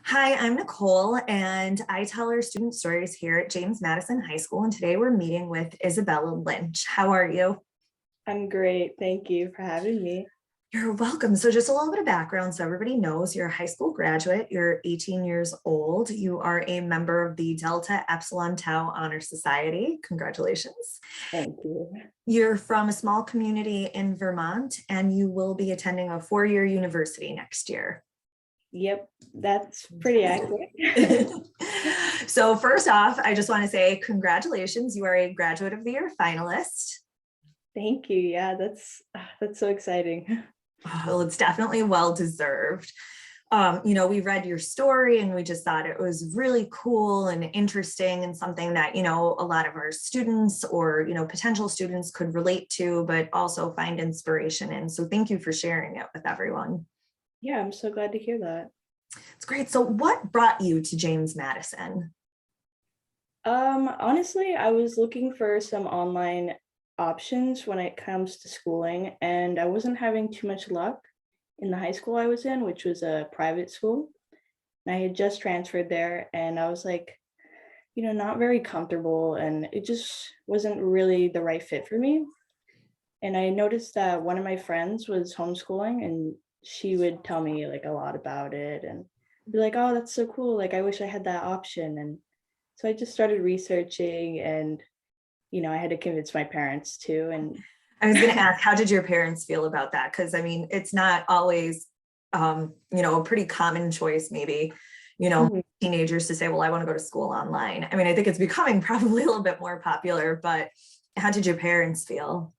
Hi, I'm Nicole, and I tell our student stories here at James Madison High School. And today we're meeting with Isabella Lynch. How are you? I'm great. Thank you for having me. You're welcome. So just a little bit of background so everybody knows you're a high school graduate. You're 18 years old. You are a member of the Delta Epsilon Tau Honor Society. Congratulations. Thank you. You're from a small community in Vermont, and you will be attending a four-year university next year. Yep, that's pretty accurate. So first off, I just want to say congratulations. You are a graduate of the year finalist. Thank you. Yeah, that's so exciting. Well, it's definitely well deserved. We read your story and we just thought it was really cool and interesting and something that, a lot of our students or, potential students could relate to, but also find inspiration in. So thank you for sharing it with everyone. Yeah, I'm so glad to hear that. It's great. So what brought you to James Madison? Honestly, I was looking for some online options when it comes to schooling, and I wasn't having too much luck in the high school I was in, which was a private school. And I had just transferred there, and I was like, not very comfortable, and it just wasn't really the right fit for me. And I noticed that one of my friends was homeschooling, and she would tell me like a lot about it and be like, "Oh, that's so cool. Like I wish I had that option." And so I just started researching, and I had to convince my parents too. And I was going to ask, how did your parents feel about that? Because I mean, it's not always, a pretty common choice, maybe, Mhm. teenagers to say, well, I want to go to school online. I mean, I think it's becoming probably a little bit more popular, but how did your parents feel?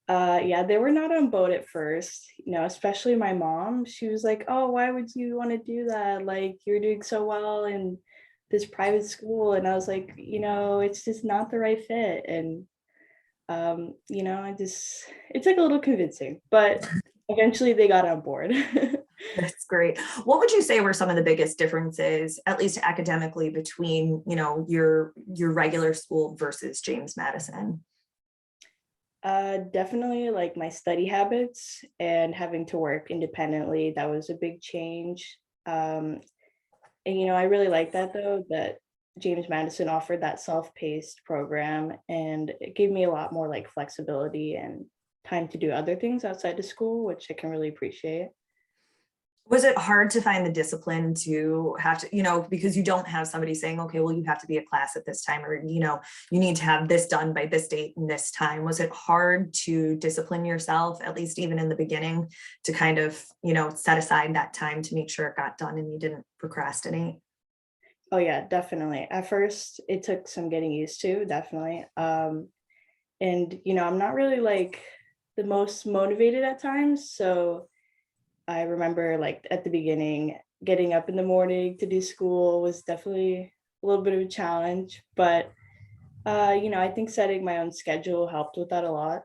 Yeah, they were not on board at first, especially my mom. She was like, "Oh, why would you want to do that? Like, you're doing so well in this private school." And I was like, it's just not the right fit. And, it took a little convincing, but eventually they got on board. That's great. What would you say were some of the biggest differences, at least academically, between, your regular school versus James Madison? Definitely like my study habits and having to work independently. That was a big change. And I really like that though, that James Madison offered that self-paced program, and it gave me a lot more like flexibility and time to do other things outside of school, which I can really appreciate. Was it hard to find the discipline to have to, because you don't have somebody saying, okay, well, you have to be at class at this time, or, you need to have this done by this date and this time. Was it hard to discipline yourself, at least even in the beginning, to kind of, set aside that time to make sure it got done and you didn't procrastinate? Oh yeah, definitely. At first, it took some getting used to, definitely. And I'm not really like the most motivated at times, so I remember like at the beginning, getting up in the morning to do school was definitely a little bit of a challenge, but I think setting my own schedule helped with that a lot.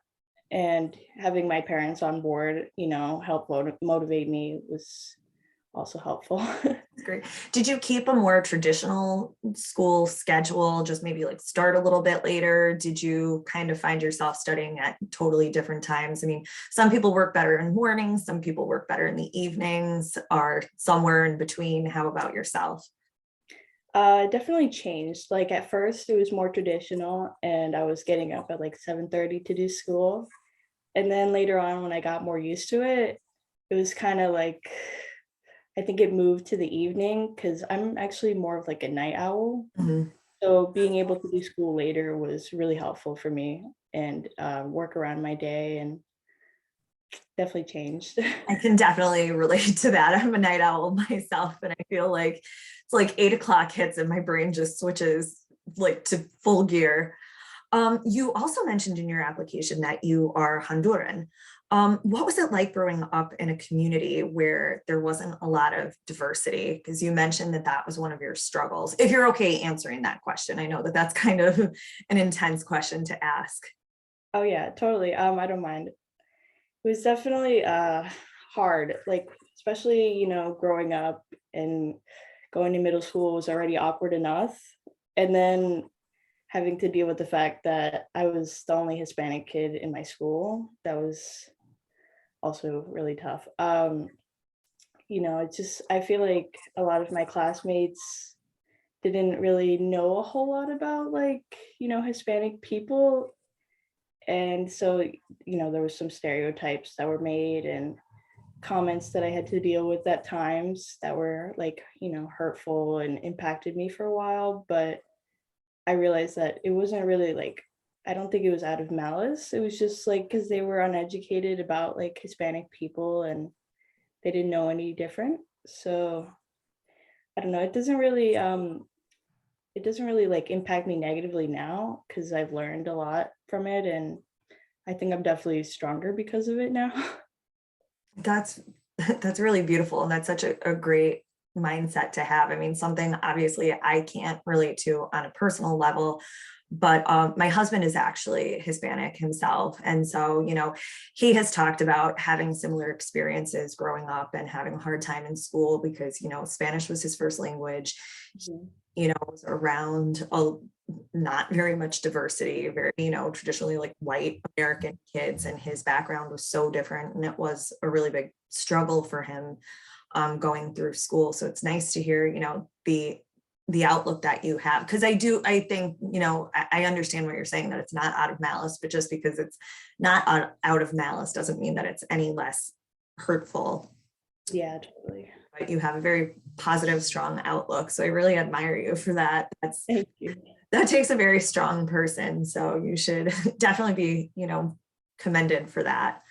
And having my parents on board, help motivate me was also helpful. Great. Did you keep a more traditional school schedule, just maybe like start a little bit later? Did you kind of find yourself studying at totally different times? I mean, some people work better in mornings, some people work better in the evenings, or somewhere in between. How about yourself? Definitely changed. Like at first it was more traditional and I was getting up at like 7:30 to do school. And then later on when I got more used to it, it was kind of like I think it moved to the evening because I'm actually more of like a night owl. Mhm. So being able to do school later was really helpful for me and work around my day and definitely changed. I can definitely relate to that. I'm a night owl myself, and I feel like it's like 8 o'clock hits and my brain just switches like to full gear. You also mentioned in your application that you are Honduran. What was it like growing up in a community where there wasn't a lot of diversity? Because you mentioned that that was one of your struggles. If you're okay answering that question, I know that that's kind of an intense question to ask. Oh yeah, totally. I don't mind. It was definitely hard, like especially, growing up and going to middle school was already awkward enough. And then having to deal with the fact that I was the only Hispanic kid in my school, that was also really tough. it's just, I feel like a lot of my classmates didn't really know a whole lot about like, Hispanic people. And so, there was some stereotypes that were made and comments that I had to deal with at times that were like, hurtful and impacted me for a while. But I realized that it wasn't really like, I don't think it was out of malice. It was just like because they were uneducated about like Hispanic people and they didn't know any different. So I don't know. It doesn't really like impact me negatively now because I've learned a lot from it, and I think I'm definitely stronger because of it now. That's that's really beautiful, and that's such a great mindset to have. I mean, something obviously I can't relate to on a personal level, but my husband is actually Hispanic himself. And so, he has talked about having similar experiences growing up and having a hard time in school because, Spanish was his first language. Mhm. Was around not very much diversity, very, traditionally like white American kids, and his background was so different. And it was a really big struggle for him going through school. So it's nice to hear, the outlook that you have. Because I think, I understand what you're saying, that it's not out of malice, but just because it's not out of malice doesn't mean that it's any less hurtful. Yeah, totally. But you have a very positive, strong outlook. So I really admire you for that. Thank you. That takes a very strong person. So you should definitely be, commended for that.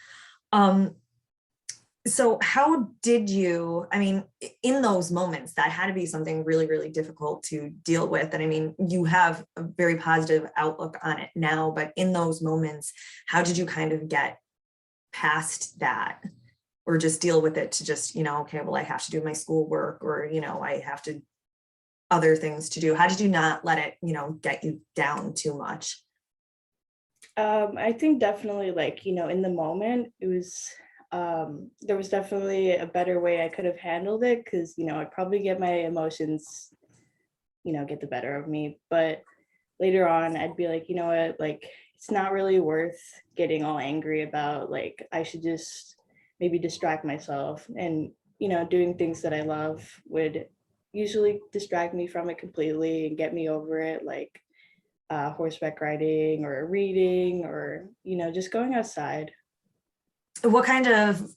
So how did you, I mean, in those moments, that had to be something really, really difficult to deal with. And I mean, you have a very positive outlook on it now, but in those moments, how did you kind of get past that? Or just deal with it to just, okay, well, I have to do my schoolwork, or, I have to other things to do. How did you not let it, get you down too much? I think definitely like, in the moment, it was, there was definitely a better way I could have handled it because, I'd probably get my emotions, get the better of me. But later on, I'd be like, you know what, like, it's not really worth getting all angry about, like, I should just maybe distract myself. And, doing things that I love would usually distract me from it completely and get me over it, like horseback riding or reading or, just going outside. What kind of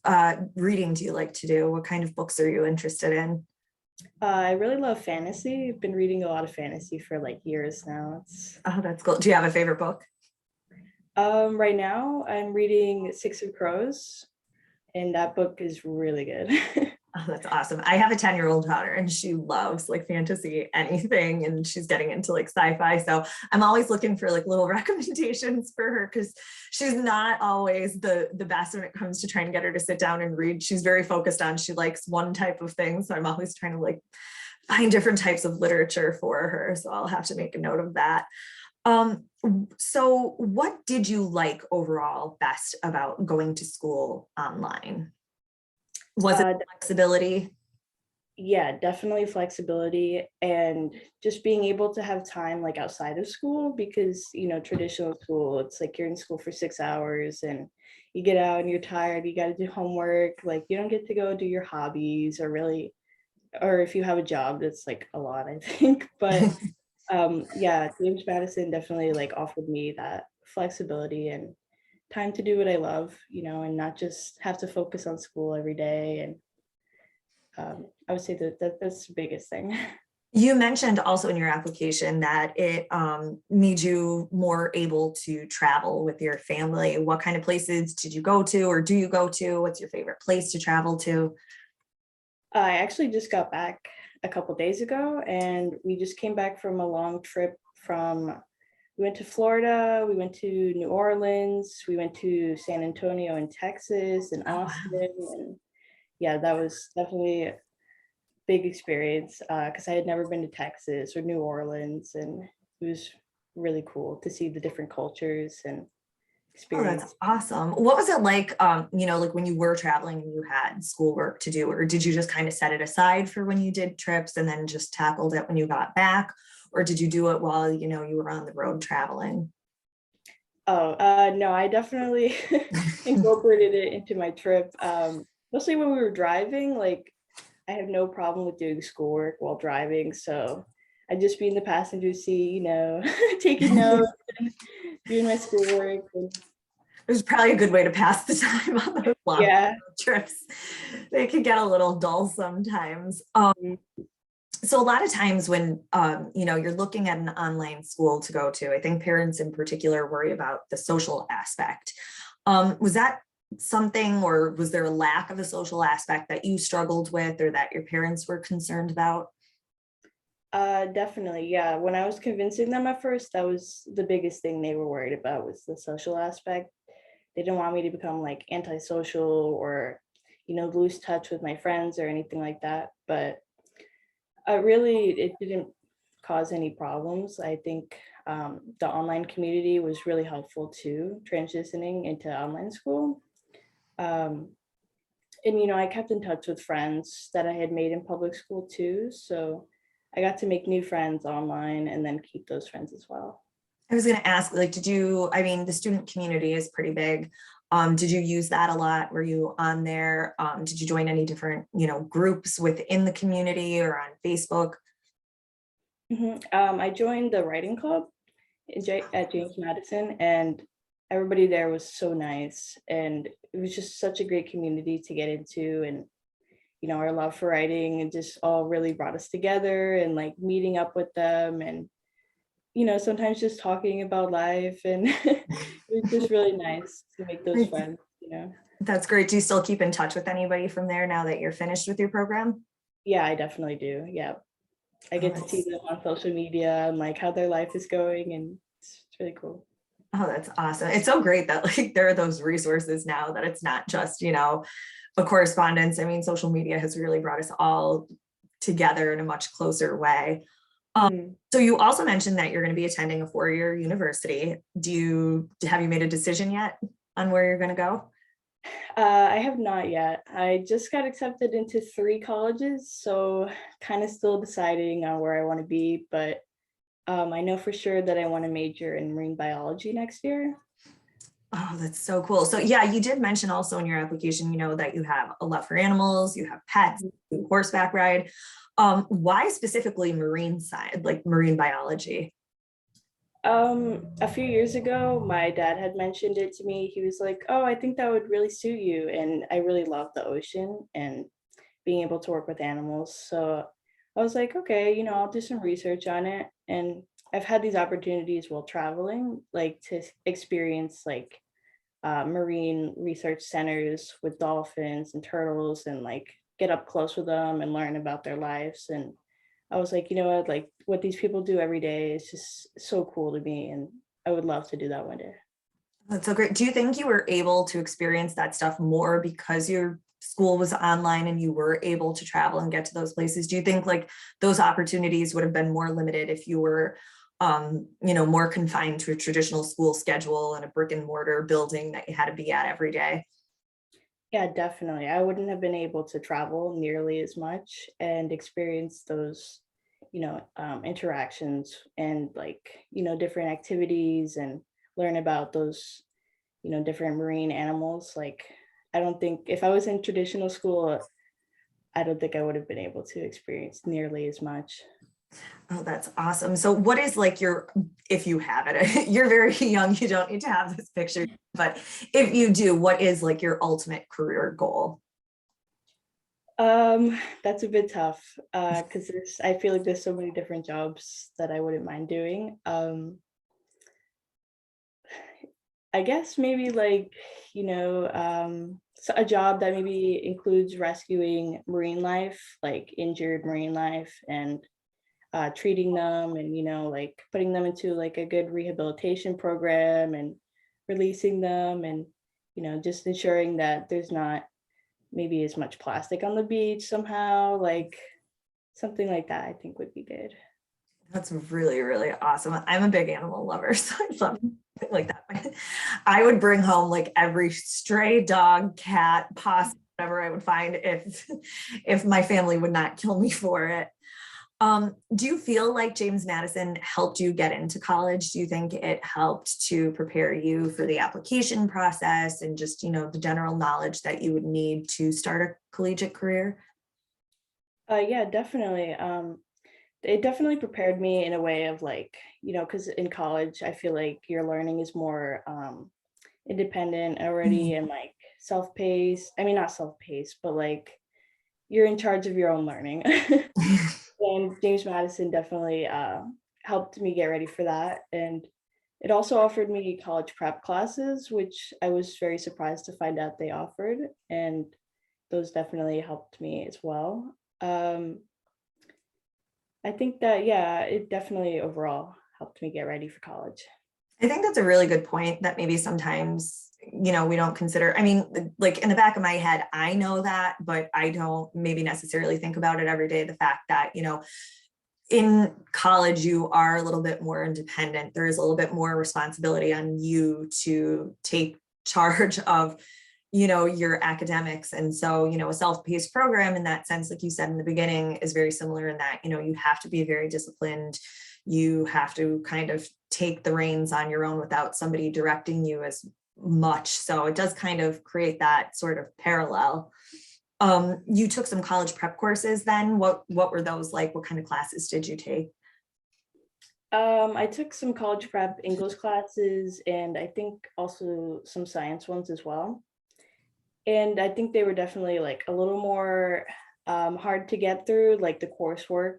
reading do you like to do? What kind of books are you interested in? I really love fantasy. I've been reading a lot of fantasy for like years now. It's Oh, that's cool. Do you have a favorite book? right now I'm reading Six of Crows, and that book is really good. Oh, that's awesome. I have a 10-year-old daughter and she loves like fantasy, anything, and she's getting into like sci-fi. So I'm always looking for like little recommendations for her because she's not always the best when it comes to trying to get her to sit down and read. She's very focused on, she likes one type of thing. So I'm always trying to like find different types of literature for her. So I'll have to make a note of that. So what did you like overall best about going to school online? Was it uh, flexibility? yeah, definitely flexibility and just being able to have time like outside of school because, traditional school, it's like you're in school for 6 hours and you get out and you're tired, you got to do homework, like you don't get to go do your hobbies or really, or if you have a job, that's like a lot, I think. But yeah, James Madison definitely like offered me that flexibility and time to do what I love, and not just have to focus on school every day. And I would say that's the biggest thing. You mentioned also in your application that it made you more able to travel with your family. What kind of places did you go to, or do you go to? What's your favorite place to travel to? I actually just got back a couple days ago, and we just came back from a long trip from. We went to Florida, we went to New Orleans, we went to San Antonio in Texas and Oh, wow. Austin, and yeah, that was definitely a big experience because I had never been to Texas or New Orleans, and it was really cool to see the different cultures and Oh, that's experience. awesome. What was it like, like when you were traveling and you had schoolwork to do, or did you just kind of set it aside for when you did trips and then just tackled it when you got back? Or did you do it while, you were on the road traveling? Oh, no, I definitely incorporated it into my trip, mostly when we were driving. Like, I have no problem with doing schoolwork while driving. So I'd just be in the passenger seat, taking notes, and doing my schoolwork. And It was probably a good way to pass the time on those long yeah. trips. They can get a little dull sometimes. Mhm. So a lot of times when you're looking at an online school to go to, I think parents in particular worry about the social aspect. Was that something, or was there a lack of a social aspect that you struggled with or that your parents were concerned about? Definitely. Yeah. When I was convincing them at first, that was the biggest thing they were worried about was the social aspect. They didn't want me to become like antisocial or, lose touch with my friends or anything like that. But really, it didn't cause any problems. I think the online community was really helpful too, transitioning into online school. Um, and I kept in touch with friends that I had made in public school too. So I got to make new friends online and then keep those friends as well. I was going to ask, like, I mean, the student community is pretty big. Did you use that a lot? Were you on there? Did you join any different, groups within the community or on Facebook? I joined the writing club at James Madison, and everybody there was so nice. And it was just such a great community to get into. And our love for writing and just all really brought us together and like meeting up with them and sometimes just talking about life and it was just really nice to make those friends. That's great. Do you still keep in touch with anybody from there now that you're finished with your program? Yeah, I definitely do. Yeah. I Oh, get to see them on social media and like how their life is going and it's really cool. that's awesome. It's so great that like there are those resources now that it's not just, a correspondence. I mean, social media has really brought us all together in a much closer way. Mhm. So you also mentioned that you're going to be attending a 4-year university. Have you made a decision yet on where you're going to go? I have not yet. I just got accepted into 3 colleges, so kind of still deciding on where I want to be, but I know for sure that I want to major in marine biology next year. Oh, that's so cool. So yeah, you did mention also in your application, that you have a love for animals, you have pets, you horseback ride. Why specifically marine side, like marine biology? A few years ago, my dad had mentioned it to me. He was like, "Oh, I think that would really suit you." And I really love the ocean and being able to work with animals. So I was like, okay, I'll do some research on it. And I've had these opportunities while traveling, like to experience like marine research centers with dolphins and turtles and like get up close with them and learn about their lives. And I was like, you know what, like what these people do every day is just so cool to me. And I would love to do that one day. That's so great. Do you think you were able to experience that stuff more because your school was online and you were able to travel and get to those places? Do you think like those opportunities would have been more limited if you were, more confined to a traditional school schedule and a brick and mortar building that you had to be at every day? Yeah, definitely. I wouldn't have been able to travel nearly as much and experience those, interactions and like, different activities and learn about those, different marine animals. Like, I don't think if I was in traditional school, I don't think I would have been able to experience nearly as much. Oh, that's awesome. So what is like if you have it, you're very young, you don't need to have this picture, but if you do, what is like your ultimate career goal? That's a bit tough because I feel like there's so many different jobs that I wouldn't mind doing. I guess maybe like, a job that maybe includes rescuing marine life, like injured marine life and treating them and, like putting them into like a good rehabilitation program and releasing them and, just ensuring that there's not maybe as much plastic on the beach somehow, like something like that I think would be good. That's really, really awesome. I'm a big animal lover, so I love something like that. I would bring home like every stray dog, cat, possum, whatever I would find if my family would not kill me for it. Do you feel like James Madison helped you get into college? Do you think it helped to prepare you for the application process and just, the general knowledge that you would need to start a collegiate career? Yeah, definitely. It definitely prepared me in a way of like, because in college, I feel like your learning is more independent already Mhm. and like self-paced. I mean, not self-paced, but like you're in charge of your own learning. And James Madison definitely helped me get ready for that. And it also offered me college prep classes, which I was very surprised to find out they offered. And those definitely helped me as well. I think that, yeah, it definitely overall helped me get ready for college. I think that's a really good point that maybe sometimes, we don't consider. I mean, like in the back of my head, I know that, but I don't maybe necessarily think about it every day. The fact that, in college, you are a little bit more independent. There is a little bit more responsibility on you to take charge of, your academics. And so, a self-paced program in that sense, like you said in the beginning, is very similar in that, you have to be very disciplined. You have to kind of take the reins on your own without somebody directing you as much. So it does kind of create that sort of parallel. You took some college prep courses then. What were those like? What kind of classes did you take? I took some college prep English classes and I think also some science ones as well. And I think they were definitely like a little more hard to get through, like the coursework.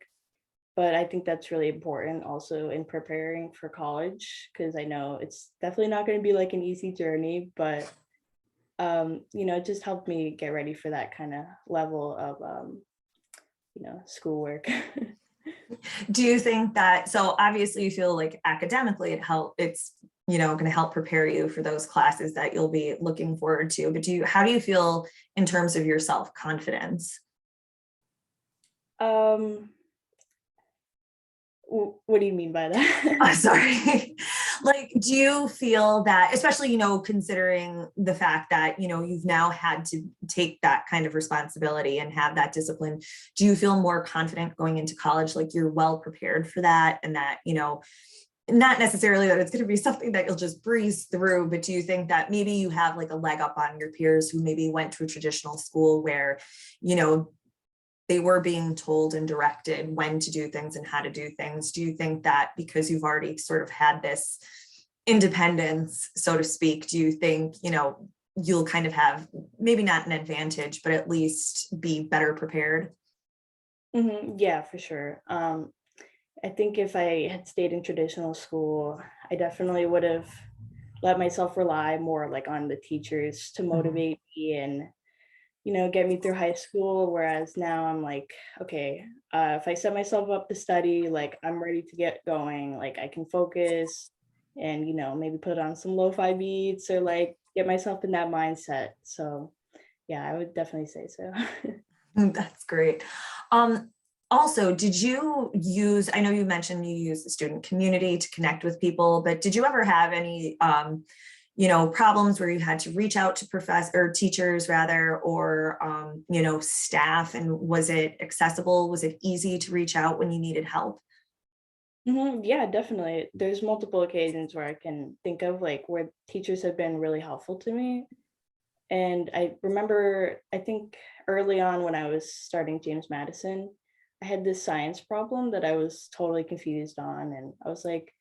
But I think that's really important also in preparing for college because I know it's definitely not going to be like an easy journey, but it just helped me get ready for that kind of level of schoolwork. Do you think that, so obviously you feel like academically it's, going to help prepare you for those classes that you'll be looking forward to, but how do you feel in terms of your self-confidence? um, what do you mean by that? Sorry. Like, do you feel that, especially, considering the fact that, you've now had to take that kind of responsibility and have that discipline, do you feel more confident going into college, like you're well prepared for that and that, not necessarily that it's going to be something that you'll just breeze through, but do you think that maybe you have like a leg up on your peers who maybe went to a traditional school where, you know, they were being told and directed when to do things and how to do things? Do you think that because you've already sort of had this independence, so to speak, do you think, you'll kind of have maybe not an advantage, but at least be better prepared? Yeah, for sure. I think if I had stayed in traditional school, I definitely would have let myself rely more like on the teachers to Mhm. motivate me and get me through high school. Whereas now I'm like, okay, if I set myself up to study, like I'm ready to get going, like I can focus and maybe put on some lo-fi beats or like get myself in that mindset. So yeah, I would definitely say so. That's great. Um, Also, did you use, I know you mentioned you use the student community to connect with people, but did you ever have any, problems where you had to reach out to professors or teachers rather, or, staff? And was it accessible? Was it easy to reach out when you needed help? Yeah, definitely. There's multiple occasions where I can think of like where teachers have been really helpful to me. And I remember, I think early on when I was starting James Madison, I had this science problem that I was totally confused on. And I was like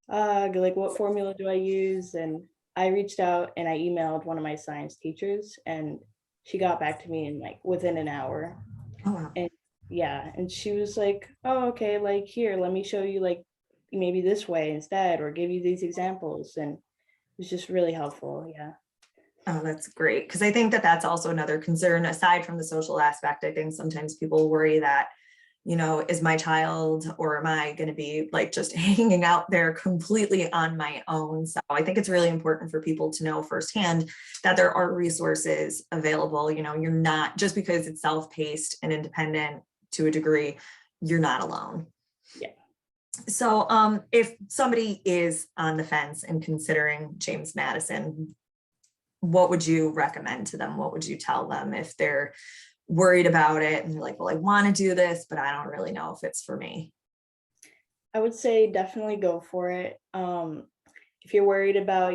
what formula do I use? And I reached out and I emailed one of my science teachers and she got back to me in like within an hour. Oh, wow. And yeah, and she was like, oh, okay, like here, let me show you like maybe this way instead, or give you these examples. And it was just really helpful. Yeah. Oh, that's great. Because I think that that's also another concern aside from the social aspect. I think sometimes people worry that, is my child or am I going to be like just hanging out there completely on my own? So I think it's really important for people to know firsthand that there are resources available. You're not, just because it's self-paced and independent to a degree, you're not alone. Yeah. So if somebody is on the fence and considering James Madison, what would you recommend to them? What would you tell them if they're worried about it and they're like, well, I want to do this, but I don't really know if it's for me? I would say definitely go for it. If you're worried about,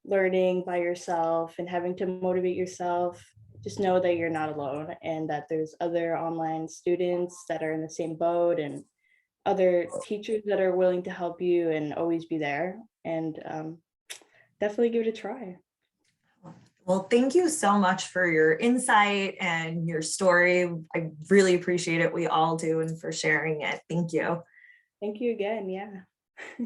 learning by yourself and having to motivate yourself, just know that you're not alone and that there's other online students that are in the same boat and other teachers that are willing to help you and always be there. And definitely give it a try. Well, thank you so much for your insight and your story. I really appreciate it. We all do, and for sharing it. Thank you. Thank you again. Yeah.